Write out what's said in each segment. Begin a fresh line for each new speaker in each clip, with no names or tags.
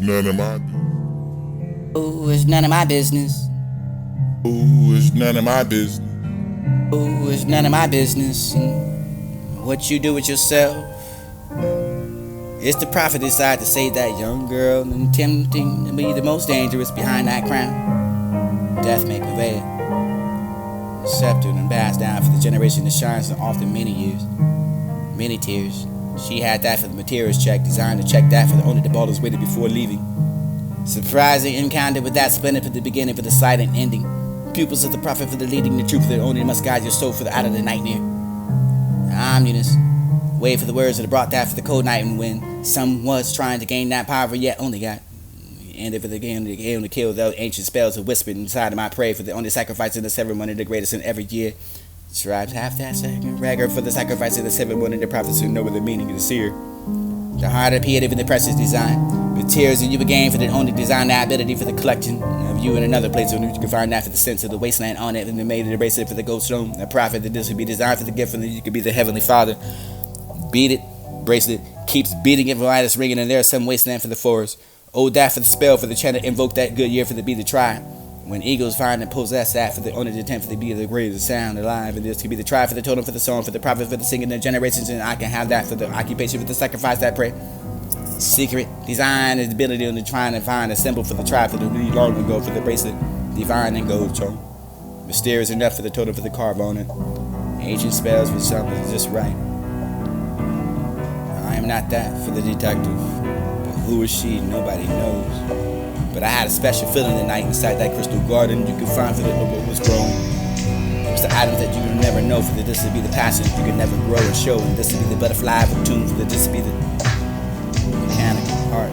none of my business.
Ooh, it's none of my business.
Ooh, it's none of my business.
Ooh, it's none of my business. And what you do with yourself. It's the prophet decide to save that young girl and attempting to be the most dangerous behind that crown. Death may convey it. The scepter and pass down for the generation that shines and often many years. Many tears. She had that for the materials check, designed to check that for the owner the ball was waited before leaving. Surprising encounter with that splendid for the beginning for the silent ending. Pupils of the prophet for the leading the truth that only must guide your soul for the out of the nightmare. The omniness. Wait for the words that brought that for the cold night and when some was trying to gain that power yet only got ended for the game to kill those ancient spells who whispered inside of my prayer for the only sacrifice in the ceremony the greatest in every year. Tribes have that second record for the sacrifice of the 7 one of the prophets who know the meaning of the seer. The heart appeared for the precious design. With tears and you began for the only design the ability for the collection of you in another place where you can find that for the sense of the wasteland on it and they made it a bracelet for the gold stone. A prophet that this would be designed for the gift and that you could be the heavenly father. Beat it, bracelet, keeps beating it while it's ringing and there's some wasteland for the forest. Old that for the spell for the chant invoke that good year for the be the try. When eagles find and possess that for the owner to attempt for the be the greatest sound alive, and this could be the try for the totem for the song for the prophet for the singing the generations, and I can have that for the occupation for the sacrifice that pray. Secret design is the ability to trying to find a symbol for the tribe for the really long ago for the bracelet, divine and gold tone. Mysterious enough for the totem for the carve on it. Ancient spells for something just right. I am not that for the detective. Who is she? Nobody knows. But I had a special feeling tonight inside that crystal garden you could find for the what was growing. It was the items that you would never know for the this would be the passion you could never grow and show, and this would be the butterfly of tune for the this would be the mechanical heart.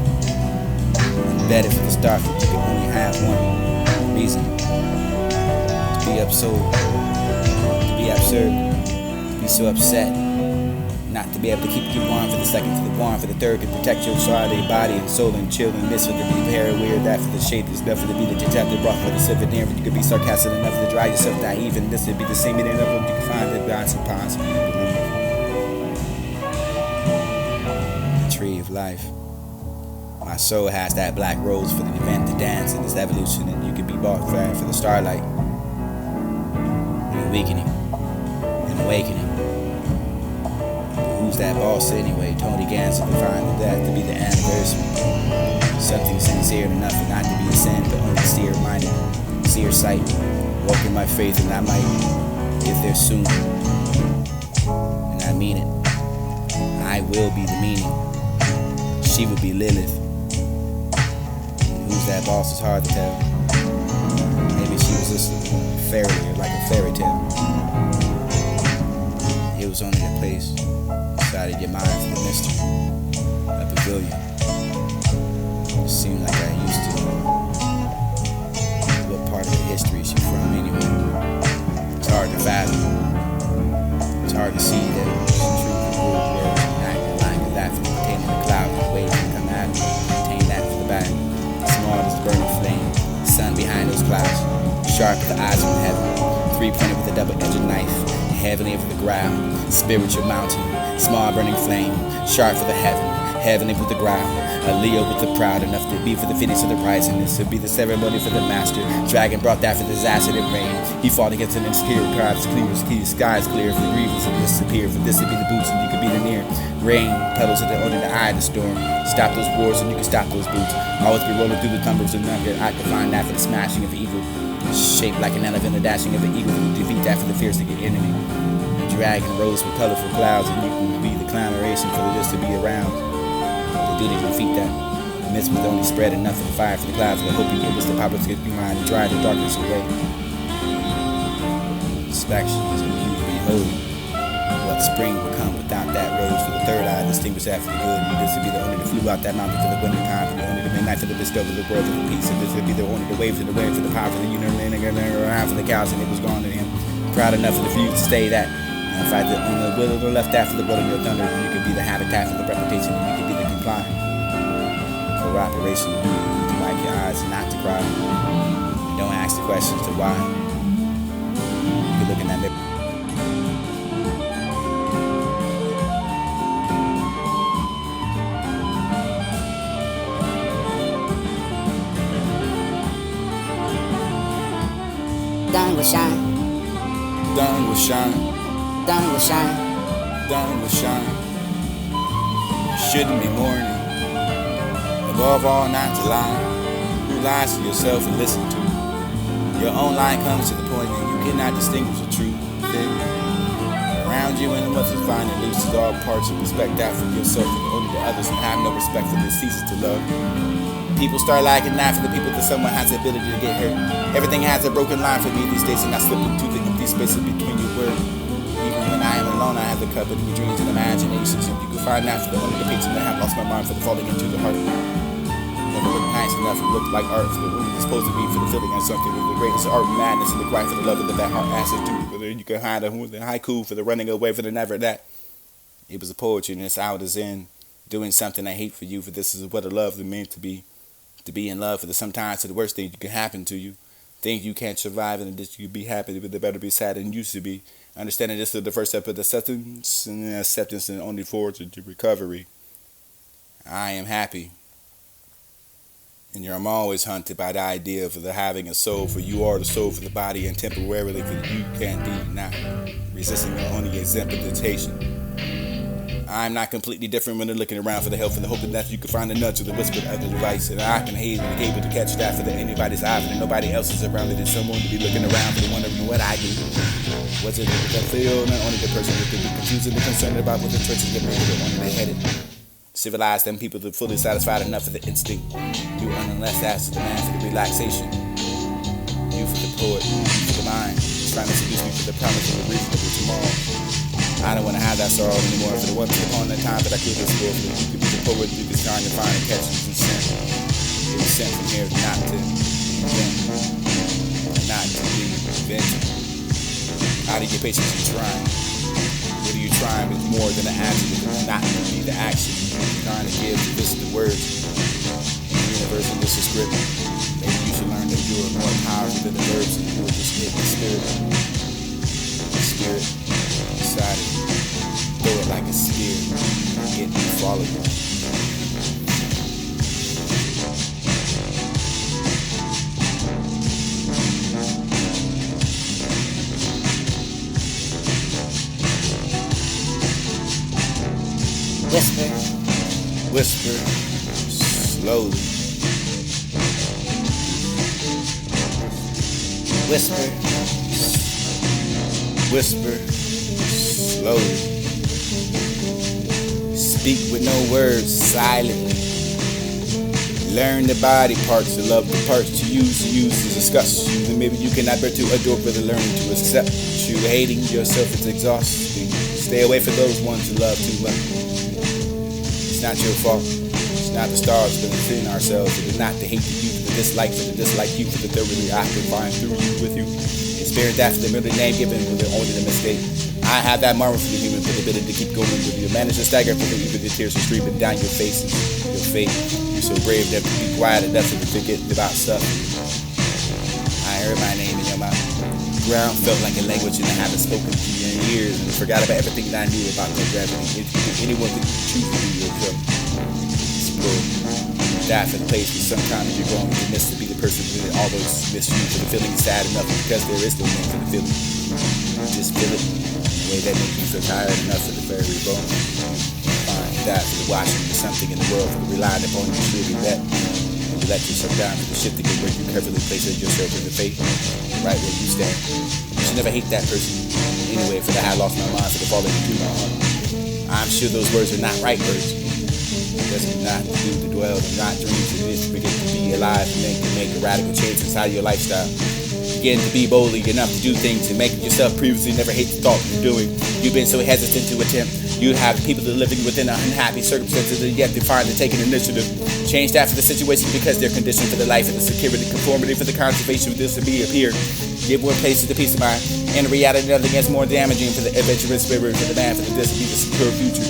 Embedded for the start for you could only have one reason. To be absurd. To be absurd. To be so upset. Not to be able to keep you warm for the second, for the warm, for the third, to protect your Friday body and soul and chill and this with the be very weird, that for the shape is enough for the be the detective, rough for the souvenir, you could be sarcastic enough to dry yourself naive, and this would be the same enough you can find the gods and ponds. The tree of life. My soul has that black rose for the event, the dance, and this evolution, and you could be bought for the starlight, and awakening, and awakening. Who's that boss anyway? Tony Gans to define that to be the anniversary. Something sincere enough for not to be a sin, but only seer-minded, seer sight. Walk in my faith and I might get there soon. And I mean it. I will be the meaning. She will be Lilith. And who's that boss is hard to tell. Maybe she was just a fairy or like a fairy tale. It was only a place inside of your mind for the mystery, a pavilion. It seemed like I used to. What part of the history is she from anyway? It's hard to fathom. It's hard to see that the truth of the words and acting like that for the containing the cloud and the waves that come at me. Contain that for the back. Small as the burning flame, the sun behind those clouds. Sharp as the eyes from heaven, 3-pointed with a double-edged knife. Heavenly over the ground, spiritual mountain, small burning flame, sharp for the heaven, heavenly with the ground, a Leo with the proud enough to be for the finish of the prize, and this would be the ceremony for the master. Dragon brought that for disaster and rain. He fought against an insecure crowd, clear, skies clear for the grievous and disappear. For this would be the boots and you could be the near. Rain, puddles at the under the eye of the storm. Stop those wars and you can stop those boots. Always be rolling through the thunders and none I can find that for the smashing of evil. Shaped like an elephant, the dashing of an eagle to defeat that for the fierce enemy. The dragon rose with colorful clouds, and you can be the clownation for the just to be around. The duty to defeat that. The mist was only spread enough for the fire for the clouds, but hope you give us the power to get behind and drive the darkness away. Inspections and you be holy. What spring will come without that rose for the third eye, distinguished after the good. And this would be the only that flew out that mountain for the winter time, for the only the midnight for the bestow of the world for the peace. And this would be the only the waves and the wind for the power for the universe and around for the cows, and it was gone to him. Proud enough for the few to stay that. And if I did on the will of the left after the blood of your thunder, you could be the habitat for the reputation, and you could be the comply. Cooperation, to wipe your eyes and not to cry. Don't ask the questions to why. You're looking at me.
shine,
Done with shine,
done with shine.
done with shine. Shouldn't be mourning. Above all, not to lie. Who lies to yourself and listen to? Your own line comes to the point that you cannot distinguish the true thing around you, and what's fine and loose is all parts of respect that for yourself and only to others, and have no respect for this ceases to love. People start liking that for the people that someone has the ability to get hurt. Everything has a broken line for me these days, and I slip into the empty spaces between your words. Even when I am alone, I have the company of dreams and imaginations, and you can find that for the only depiction that have lost my mind for the falling into the heart. Never looked nice enough, it looked like art for the room disposed to be for the feeling of something with the greatest art and madness and the cry for the love that that heart asks to. Whether you can hide a haiku for the running away for the never that. It was a poetry and it's out as in doing something I hate for you, for this is what a love is meant to be. To be in love for the sometimes to the worst thing that can happen to you. Things you can't survive and that you can be happy, but they better be sad than you used to be. Understanding this is the first step of the acceptance and only forward to recovery. I am happy. And I'm always hunted by the idea of the having a soul, for you are the soul for the body, and temporarily for you can't be not resisting the only exemplification. I'm not completely different when they're looking around for the help and the hoping that you can find the nuts or the whispered ugly advice, and I can hate and able to catch that for the anybody's eye, and nobody else is around it. There's someone to be looking around for the wondering what I do. What's it that feel? Not only the person that could be confused and concerned about what the choices that make it only they headed. Civilized them people that fully satisfied enough of the instinct. You unless that's the man for the relaxation. You for the poet, you for the mind. Trying to seduce me for the promise of a reasonable tomorrow. I don't want to have that sorrow anymore. For the one upon the time that I could explore, for you could be the poet, you could trying to find and catch you and sent. It was sent from here not to invent, not to be invented. Out of your patience, you're trying. What are you trying with more than the action? It's not to be the action. You're trying to give this the words. In the universe, and this is script. Maybe you should learn that you are more powerful than the verbs, and you are just in the spirit. The spirit inside of you. Throw it like a spear. Get and follow you.
Whisper,
Whisper slowly.
whisper,
Whisper slowly. Speak with no words, silently. Learn the body parts, to love the parts to use to discuss you. Then maybe you cannot bear to adore, but learning to accept you. Hating yourself is exhausting. Stay away from those ones who love too much. It's not your fault. It's not the stars, but within ourselves. It is not the hate that you, for the dislike, for the dislike you, for the thoroughly I can find through you, with you. And spirit that for the middle name given with the only the mistake. I have that marvel for the human, for the ability to keep going with you. Manage to stagger for the even the tears are streaming down your face, your fate. You're so brave that to be quiet enough to forget about stuff. I heard my name in your mouth. Ground felt like a language and I haven't spoken to you in years, and forgot about everything that I knew about no gravity. If anyone could choose to be yourself, explore. Die for the place, but sometimes you're going to miss to be the person that always miss you for the feeling sad enough, because there is no name for the feeling. Just feel it in a way that makes you feel tired enough for the very bone. Find that for the watching of something in the world, for the relying upon you should be that. And you let yourself down for the shit to get where you carefully place yourself in the faith, right where you stand. You should never hate that person anyway, for that I lost my mind for the falling into my heart. I'm sure those words are not right words. Because it's not to do to dwell and not dreams. It is to begin to be alive and make a radical change inside your lifestyle. Begin to be boldly enough to do things and make yourself previously never hate the thought you're doing. You've been so hesitant to attempt. You have people that are living within unhappy circumstances and yet they find to take an initiative. Change that for the situation because they're conditioned for the life and the security, conformity for the conservation of this to be appear. Give more place to the peace of mind. And the reality nothing is more damaging for the adventurous spirit, for the man, for the this to be the secure future.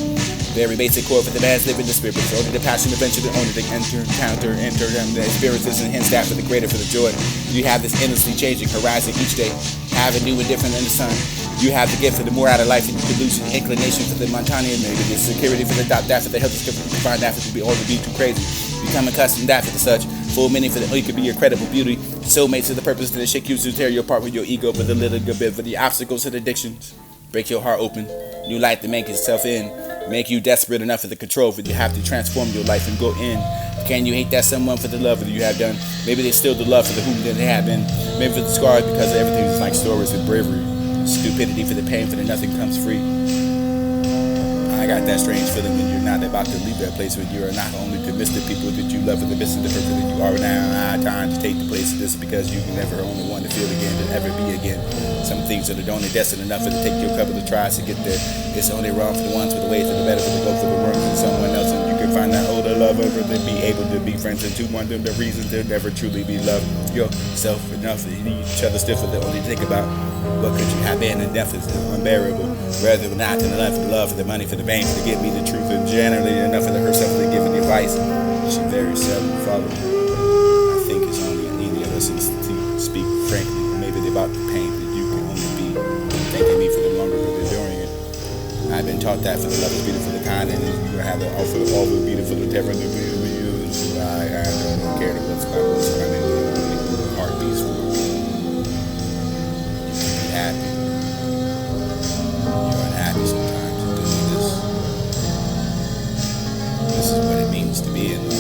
Very basic core for the man's living the spirit. It's only the passion, adventure, the only the encounter, the experiences, and hence that for the greater, for the joy. You have this endlessly changing horizon each day, having new and different in the sun. You have the gift for the more out of life, and you can lose your inclination for the Montanian, maybe the security for the doubt, that for the health discovery. You can find that for to be all to be too crazy. Become accustomed that for the such. full meaning for the you could be your credible beauty. Soulmates to the purpose to shake you to tear you apart with your ego, with a little bit for the obstacles and addictions. Break your heart open, new light to make itself in. Make you desperate enough for the control, for you have to transform your life and go in. Can you hate that someone for the love that you have done? Maybe they still the love for the whom that they have been. Maybe for the scars because everything is like stories with bravery. Stupidity for the pain, for the nothing comes free. I got that strange feeling when you're not about to leave that place, when you are not only to miss the people that you love, and the missing the person that you are now. Time to take the place of this because you can never only want to feel again, to ever be again. Some things that are only destined enough for to take you a couple of tries to get there. It's only wrong for the ones with the way, for the better, for the go for the work for someone else, and you can find that older lover for to be able to be friends and to want them the reason to never truly be loved yourself enough. You need each other still for the only think about what could you have been, and death is unbearable. Rather than not to the love, for the love, for the money, for the fame, to give me the truth, and generally enough for herself to give the advice. She very seldom follows. I think it's only needy of us to speak frankly, maybe about the pain that you can only be thanking me for the longer but enduring it. I've been taught that for the love is beautiful, the kind, and you have all for all the beautiful, the terror, the beautiful. I don't care what's my most heart beats for. You can be happy. You're unhappy sometimes in doing this. This is what it means to be in love.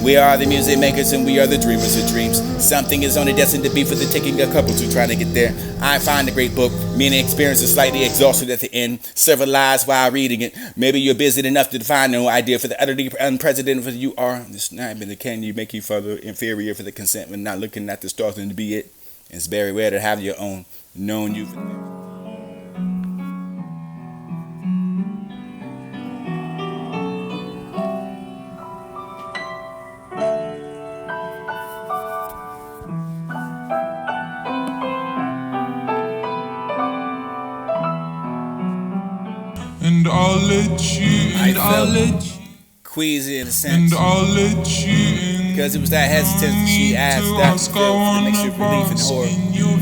We are the music makers and we are the dreamers of dreams. Something is only destined to be for the taking of couples who try to get there. I find a great book, meaning experience is slightly exhausted at the end. Several lies while reading it. Maybe you're busy enough to define no idea for the utterly unprecedented for you are. It's not been the can you make you further inferior for the consent when not looking at the stars and to be it. It's very rare to have your own known you.
And I'll let you, and I'll let you,
queasy in a sense,
and I'll let you in.
Because it was that hesitance that she asked that felt for the mixture of relief and horror.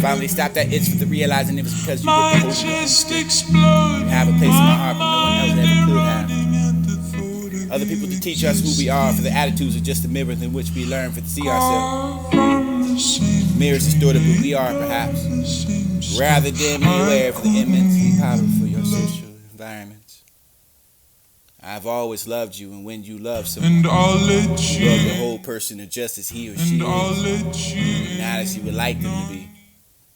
Finally stopped that itch for the realizing it was because you were the You have a place in my heart but no one else ever could have. Other people to teach us who we are, for the attitudes are just the mirrors in which we learn for to see ourselves. Mirrors distorted who we are perhaps, rather dim and aware for the immense power for your social environments. I've always loved you, and when you love someone,
and I'll let
you love the whole person just as he or she is, not as you would like them to be.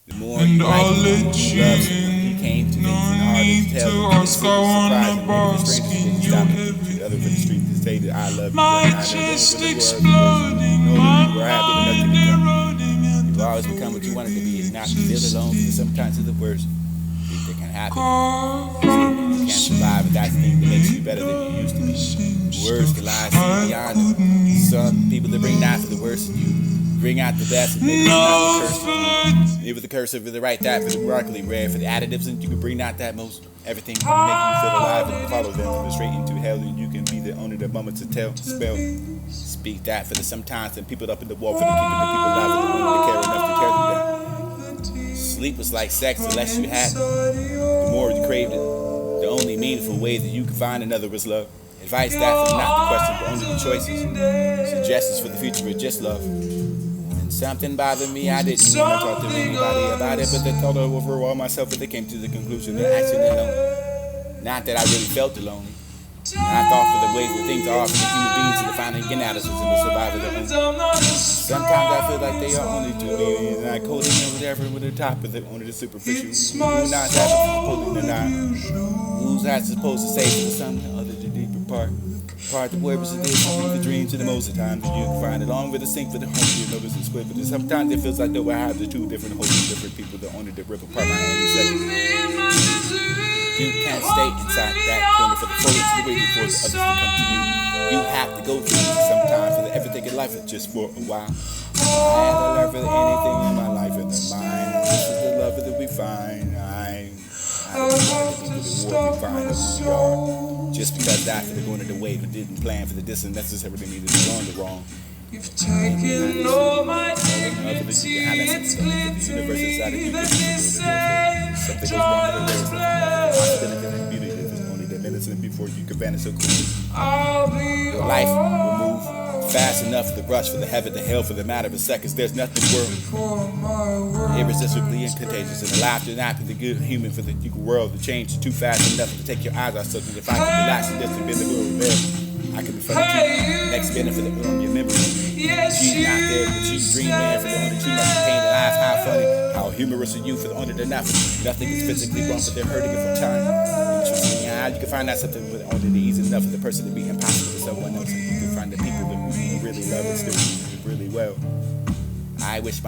The more you like them, you love someone, he came to things and harder to tell them. It's surprising, maybe the strangers didn't stop me to the other for the street to say that I love you,
my chest exploding, my heart eroding.
You've always become what you wanted to be, and not to feel alone, because sometimes it's the worst that can happen. You can't survive with that thing that makes you better than you used to be. Words can lie beyond them. Some people that bring out for the worst in you, bring out the best and maybe not the curse. Maybe the curse of the right that for the broccoli rare, for the additives, and you can bring out that most everything to make you feel alive and follow them from the straight into hell, and you can be the owner of the moment to tell, spell. Speak that for the sometimes and people up in the wall for the keeping the people alive and the only to care enough to tear them down. Sleep was like sex unless you had it. The more you craved it, the only meaningful way that you could find another was love. Advice that for not the question but only the choices. Suggestions for the future with just love. And something bothered me, I didn't even want to talk to anybody about it, but the thought of overall myself that they came to the conclusion that acting alone. Not that I really felt alone. And I thought for the ways that things are for the human beings to define and get out of us and to survive their own. Sometimes I feel like they are only to me, and I code it or whatever with the top of it, only the superficial. Who's not that supposed to not? Who's not supposed to say to something other the deeper part? Part the word was a day, the dreams to the most of times that you can find it. Along with the sink for the home, you notice it's split. But sometimes it feels like though I have the two different holes, different people that only to rip apart my handy seconds. You can't stay inside that corner for the foliage to wait for the others to come to you. You have to go through it sometimes for the everything in life is just for a while. I had to learn for anything in my life in the mind. This is the love that we find. I don't want to be the war we find of who we are. Just because that's for the going of the way, but didn't plan for the distance necessarily needed to go on the wrong.
You've taken all my dignity and split to pieces.
Something goes wrong with the lyrics. Hostility and beauty is only that innocent before you can vanish so quickly. Your life will move fast enough for the rush, for the heaven, the hell, for the matter of seconds. There's nothing world irresistibly contagious, and the laughter and after the good human for the world to change too fast enough to take your eyes off something. If I could relax and just bend the world there, I could be funny too. Next spinning for the your memory. She's not there, but she's dreaming for the only too much pain and eyes. How funny, how humorous are you for the only the nothing. Nothing is physically wrong, but they're hurting it from time. Interesting how you can find out something with only the easy enough for the person to be impossible to someone else. And you can find the people that really love it still really well. I wash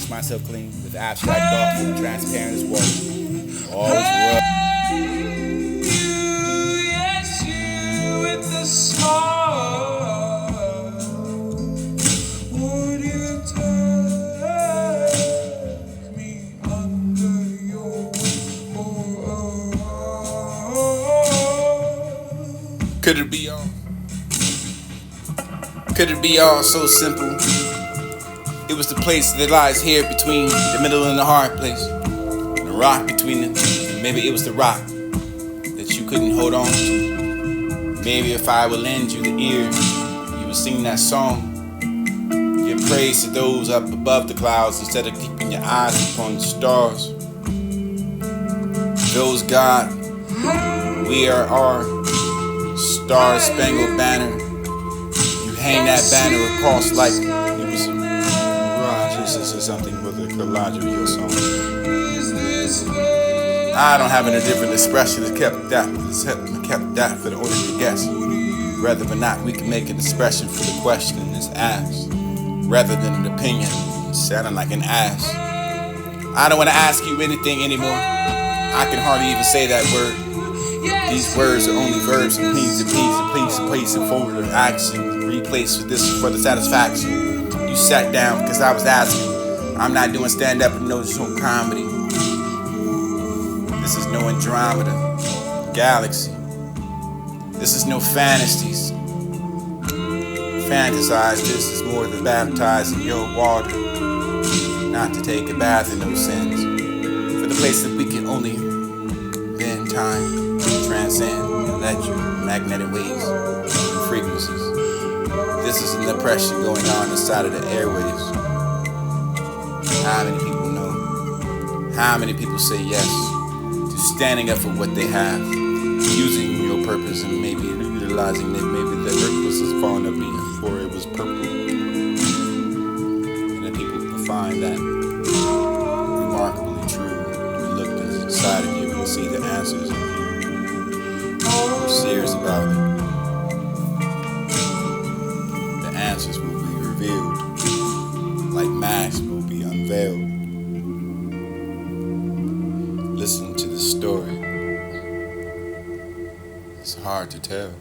myself clean with abstract thoughts and transparent as water. Always rub.
Yes, you with the small. Would you take me under your wing?
Could it be all? Could it be all so simple? It was the place that lies here between the middle and the hard place. And the rock between them. Maybe it was the rock that you couldn't hold on to. Maybe if I would lend you the ear, you would sing that song. Give praise to those up above the clouds instead of keeping your eyes upon the stars. Those God, we are our star-spangled banner. You hang that banner across like it was a mirage or something with a collage of your song. I don't have any different expression. It's kept that for the order to guess. Rather than not, we can make an expression for the question that's asked, rather than an opinion sounding like an ass. I don't want to ask you anything anymore. I can hardly even say that word. These words are only verbs and please and please and please and please and forward of action. Replace with this for the satisfaction. You sat down because I was asking. I'm not doing stand-up and no comedy. This is no Andromeda galaxy. This is no fantasies. Fantasize, this is more than baptizing your water. Not to take a bath in those sins. For the place that we can only bend time, transcend, electromagnetic waves and frequencies. This is an oppression going on inside of the airwaves. How many people know? How many people say yes to standing up for what they have, using your purpose and maybe utilizing it? Maybe the purpose is falling up before it was purple. And the people will find that remarkably true. You look inside of you and see the answers in you. You're serious about it. The answers will be revealed, like masks will be unveiled. Listen to the story. It's hard to tell.